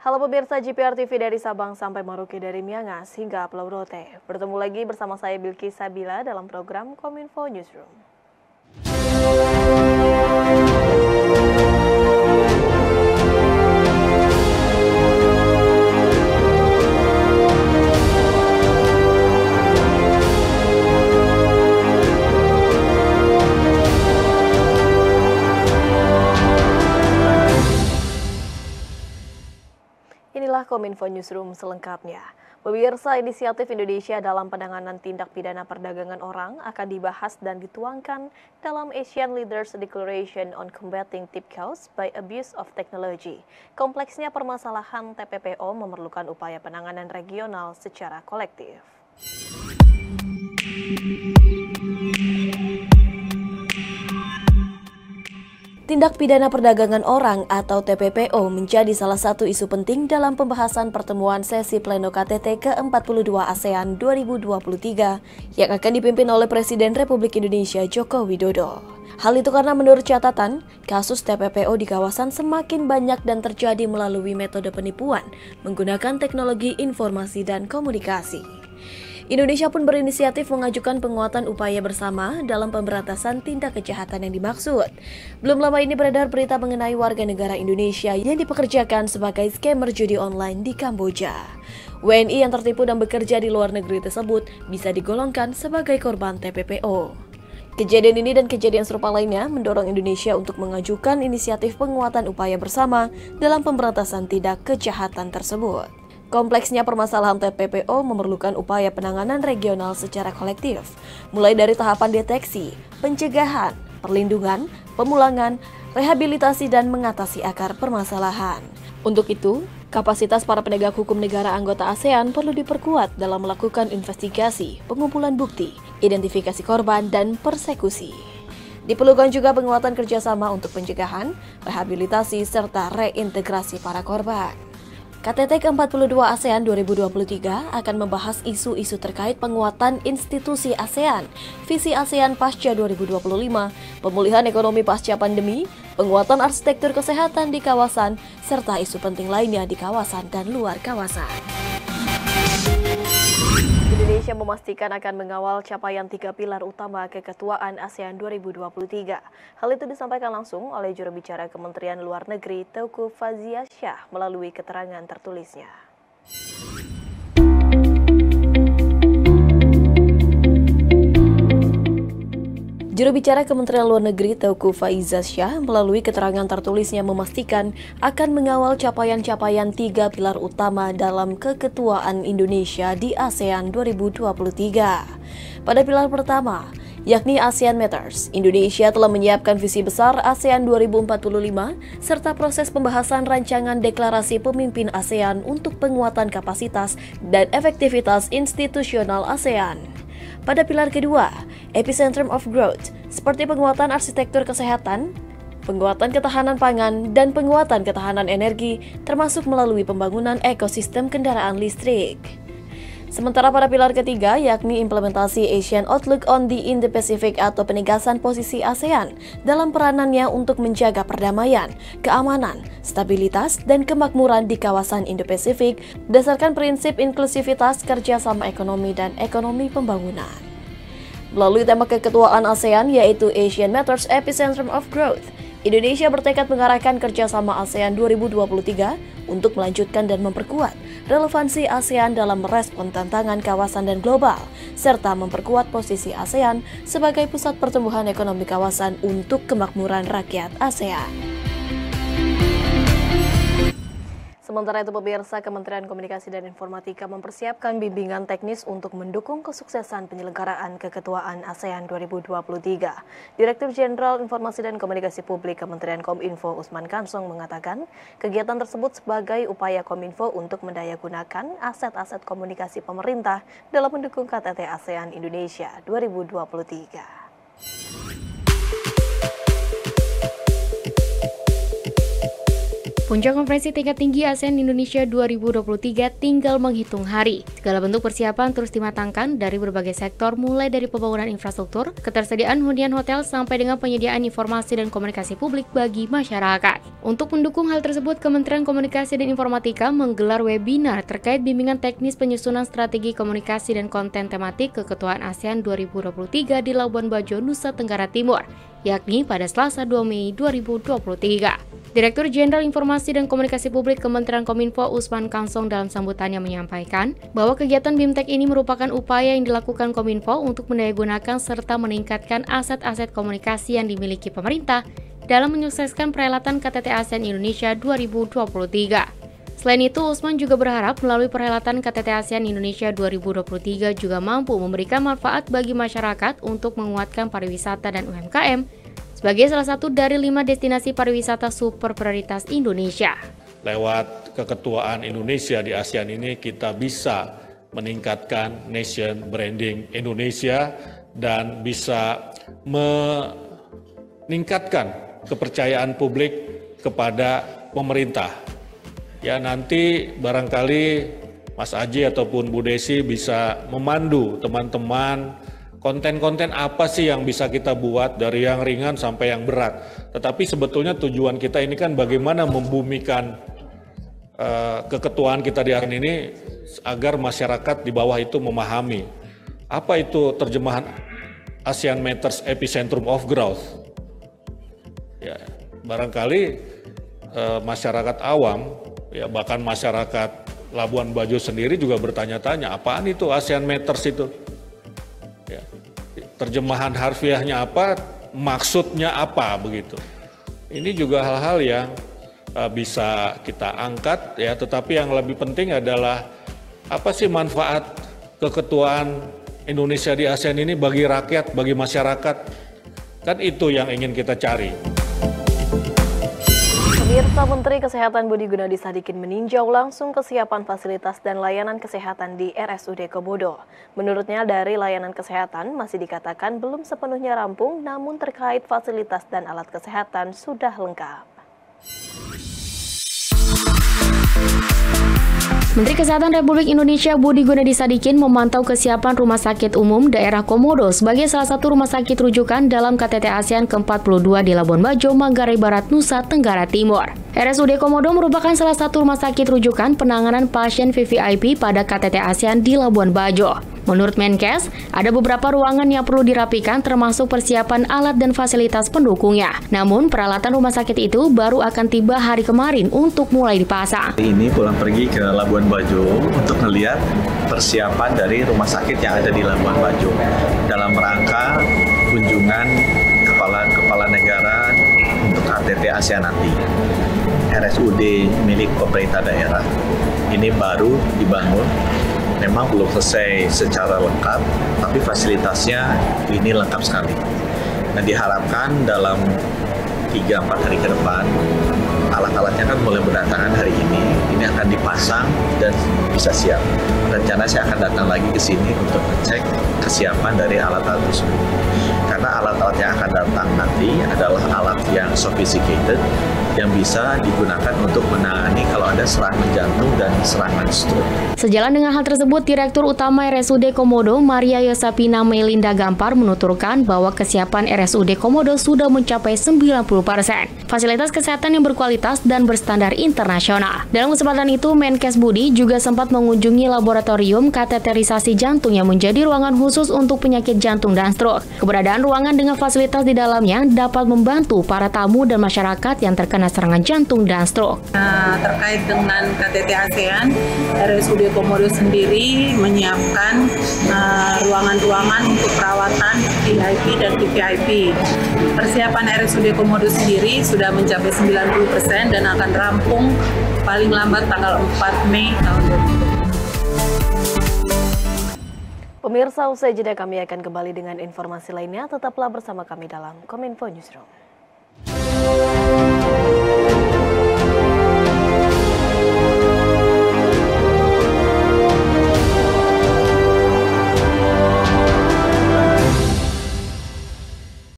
Halo pemirsa GPR TV dari Sabang sampai Merauke, dari Miangas hingga Pulau Rote. Bertemu lagi bersama saya Bilqis Sabila dalam program Kominfo Newsroom. Inilah Kominfo Newsroom selengkapnya. Pemirsa, inisiatif Indonesia dalam penanganan tindak pidana perdagangan orang akan dibahas dan dituangkan dalam Asian Leaders Declaration on Combating Tip Caused by Abuse of Technology. Kompleksnya permasalahan TPPO memerlukan upaya penanganan regional secara kolektif. Tindak pidana perdagangan orang atau TPPO menjadi salah satu isu penting dalam pembahasan pertemuan sesi pleno KTT ke-42 ASEAN 2023 yang akan dipimpin oleh Presiden Republik Indonesia Joko Widodo. Hal itu karena menurut catatan, kasus TPPO di kawasan semakin banyak dan terjadi melalui metode penipuan menggunakan teknologi informasi dan komunikasi. Indonesia pun berinisiatif mengajukan penguatan upaya bersama dalam pemberantasan tindak kejahatan yang dimaksud. Belum lama ini beredar berita mengenai warga negara Indonesia yang dipekerjakan sebagai scammer judi online di Kamboja. WNI yang tertipu dan bekerja di luar negeri tersebut bisa digolongkan sebagai korban TPPO. Kejadian ini dan kejadian serupa lainnya mendorong Indonesia untuk mengajukan inisiatif penguatan upaya bersama dalam pemberantasan tindak kejahatan tersebut. Kompleksnya permasalahan TPPO memerlukan upaya penanganan regional secara kolektif, mulai dari tahapan deteksi, pencegahan, perlindungan, pemulangan, rehabilitasi, dan mengatasi akar permasalahan. Untuk itu, kapasitas para penegak hukum negara anggota ASEAN perlu diperkuat dalam melakukan investigasi, pengumpulan bukti, identifikasi korban, dan persekusi. Diperlukan juga penguatan kerjasama untuk pencegahan, rehabilitasi, serta reintegrasi para korban. KTT ke-42 ASEAN 2023 akan membahas isu-isu terkait penguatan institusi ASEAN, visi ASEAN pasca 2025, pemulihan ekonomi pasca pandemi, penguatan arsitektur kesehatan di kawasan, serta isu penting lainnya di kawasan dan luar kawasan. Indonesia memastikan akan mengawal capaian 3 pilar utama keketuaan ASEAN 2023. Hal itu disampaikan langsung oleh juru bicara Kementerian Luar Negeri Teuku Faizasyah melalui keterangan tertulisnya. Juru bicara Kementerian Luar Negeri Teuku Faizasyah melalui keterangan tertulisnya memastikan akan mengawal capaian-capaian 3 pilar utama dalam keketuaan Indonesia di ASEAN 2023. Pada pilar pertama, yakni ASEAN Matters, Indonesia telah menyiapkan visi besar ASEAN 2045 serta proses pembahasan rancangan deklarasi pemimpin ASEAN untuk penguatan kapasitas dan efektivitas institusional ASEAN. Pada pilar kedua, Epicentrum of Growth, seperti penguatan arsitektur kesehatan, penguatan ketahanan pangan, dan penguatan ketahanan energi, termasuk melalui pembangunan ekosistem kendaraan listrik. Sementara pada pilar ketiga, yakni implementasi Asian Outlook on the Indo-Pacific atau penegasan posisi ASEAN dalam peranannya untuk menjaga perdamaian, keamanan, stabilitas, dan kemakmuran di kawasan Indo-Pasifik berdasarkan prinsip inklusivitas, kerjasama ekonomi, dan ekonomi pembangunan. Melalui tema keketuaan ASEAN yaitu Asian Matters Epicentrum of Growth, Indonesia bertekad mengarahkan kerjasama ASEAN 2023 untuk melanjutkan dan memperkuat relevansi ASEAN dalam merespon tantangan kawasan dan global, serta memperkuat posisi ASEAN sebagai pusat pertumbuhan ekonomi kawasan untuk kemakmuran rakyat ASEAN. Sementara itu pemirsa, Kementerian Komunikasi dan Informatika mempersiapkan bimbingan teknis untuk mendukung kesuksesan penyelenggaraan keketuaan ASEAN 2023. Direktur Jenderal Informasi dan Komunikasi Publik Kementerian Kominfo Usman Kansong mengatakan, kegiatan tersebut sebagai upaya Kominfo untuk mendayagunakan aset-aset komunikasi pemerintah dalam mendukung KTT ASEAN Indonesia 2023. Puncak Konferensi Tingkat Tinggi ASEAN Indonesia 2023 tinggal menghitung hari. Segala bentuk persiapan terus dimatangkan dari berbagai sektor, mulai dari pembangunan infrastruktur, ketersediaan hunian hotel, sampai dengan penyediaan informasi dan komunikasi publik bagi masyarakat. Untuk mendukung hal tersebut, Kementerian Komunikasi dan Informatika menggelar webinar terkait bimbingan teknis penyusunan strategi komunikasi dan konten tematik Keketuaan ASEAN 2023 di Labuan Bajo, Nusa Tenggara Timur, yakni pada Selasa 2 Mei 2023. Direktur Jenderal Informasi dan Komunikasi Publik Kementerian Kominfo Usman Kansong dalam sambutannya menyampaikan bahwa kegiatan BIMTEK ini merupakan upaya yang dilakukan Kominfo untuk mendayagunakan serta meningkatkan aset-aset komunikasi yang dimiliki pemerintah dalam menyukseskan perhelatan KTT ASEAN Indonesia 2023. Selain itu, Usman juga berharap melalui perhelatan KTT ASEAN Indonesia 2023 juga mampu memberikan manfaat bagi masyarakat untuk menguatkan pariwisata dan UMKM sebagai salah satu dari 5 destinasi pariwisata super prioritas Indonesia. Lewat keketuaan Indonesia di ASEAN ini kita bisa meningkatkan nation branding Indonesia dan bisa meningkatkan kepercayaan publik kepada pemerintah. Ya, nanti barangkali Mas Aji ataupun Bu Desi bisa memandu teman-teman konten-konten apa sih yang bisa kita buat dari yang ringan sampai yang berat. Tetapi sebetulnya tujuan kita ini kan bagaimana membumikan keketuaan kita di ASEAN ini agar masyarakat di bawah itu memahami apa itu terjemahan ASEAN Matters Epicentrum of Growth. Ya, barangkali masyarakat awam, ya bahkan masyarakat Labuan Bajo sendiri juga bertanya-tanya, apaan itu ASEAN Matters itu? Ya, terjemahan harfiahnya apa, maksudnya apa begitu. Ini juga hal-hal yang bisa kita angkat ya, tetapi yang lebih penting adalah apa sih manfaat keketuaan Indonesia di ASEAN ini bagi rakyat, bagi masyarakat. Kan itu yang ingin kita cari. Pemirsa, Menteri Kesehatan Budi Gunadi Sadikin meninjau langsung kesiapan fasilitas dan layanan kesehatan di RSUD Komodo. Menurutnya, dari layanan kesehatan masih dikatakan belum sepenuhnya rampung, namun terkait fasilitas dan alat kesehatan sudah lengkap. Menteri Kesehatan Republik Indonesia Budi Gunadi Sadikin memantau kesiapan Rumah Sakit Umum Daerah Komodo sebagai salah satu rumah sakit rujukan dalam KTT ASEAN ke-42 di Labuan Bajo, Manggarai Barat, Nusa Tenggara Timur. RSUD Komodo merupakan salah satu rumah sakit rujukan penanganan pasien VVIP pada KTT ASEAN di Labuan Bajo. Menurut Menkes, ada beberapa ruangan yang perlu dirapikan termasuk persiapan alat dan fasilitas pendukungnya. Namun, peralatan rumah sakit itu baru akan tiba hari kemarin untuk mulai dipasang. Ini pulang pergi ke Labuan Bajo untuk melihat persiapan dari rumah sakit yang ada di Labuan Bajo dalam rangka kunjungan kepala negara untuk KTT ASEAN nanti. RSUD milik pemerintah daerah ini baru dibangun. Memang belum selesai secara lengkap, tapi fasilitasnya ini lengkap sekali. Nah, diharapkan dalam 3-4 hari ke depan, alat-alatnya kan mulai berdatangan hari ini akan dipasang dan bisa siap. Rencana saya akan datang lagi ke sini untuk mengecek kesiapan dari alat-alat tersebut. Karena alat-alat yang akan datang nanti adalah alat yang sophisticated, yang bisa digunakan untuk menangani kalau ada serangan jantung dan serangan stroke. Sejalan dengan hal tersebut, Direktur Utama RSUD Komodo, Maria Yosapina Melinda Gampar, menuturkan bahwa kesiapan RSUD Komodo sudah mencapai 90%. Fasilitas kesehatan yang berkualitas dan berstandar internasional. Dalam kesempatan itu, Menkes Budi juga sempat mengunjungi laboratorium kateterisasi jantung yang menjadi ruangan khusus untuk penyakit jantung dan stroke. Keberadaan ruangan dengan fasilitas di dalamnya dapat membantu para tamu dan masyarakat yang terkena serangan jantung dan stroke. Terkait dengan KTT ASEAN, RSUD Komodo sendiri menyiapkan ruangan-ruangan untuk perawatan VIP dan VVIP. Persiapan RSUD Komodo sendiri sudah mencapai 90% dan akan rampung paling lambat tanggal 4 Mei tahun 2020. Pemirsa, usai jeda kami akan kembali dengan informasi lainnya. Tetaplah bersama kami dalam Kominfo Newsroom.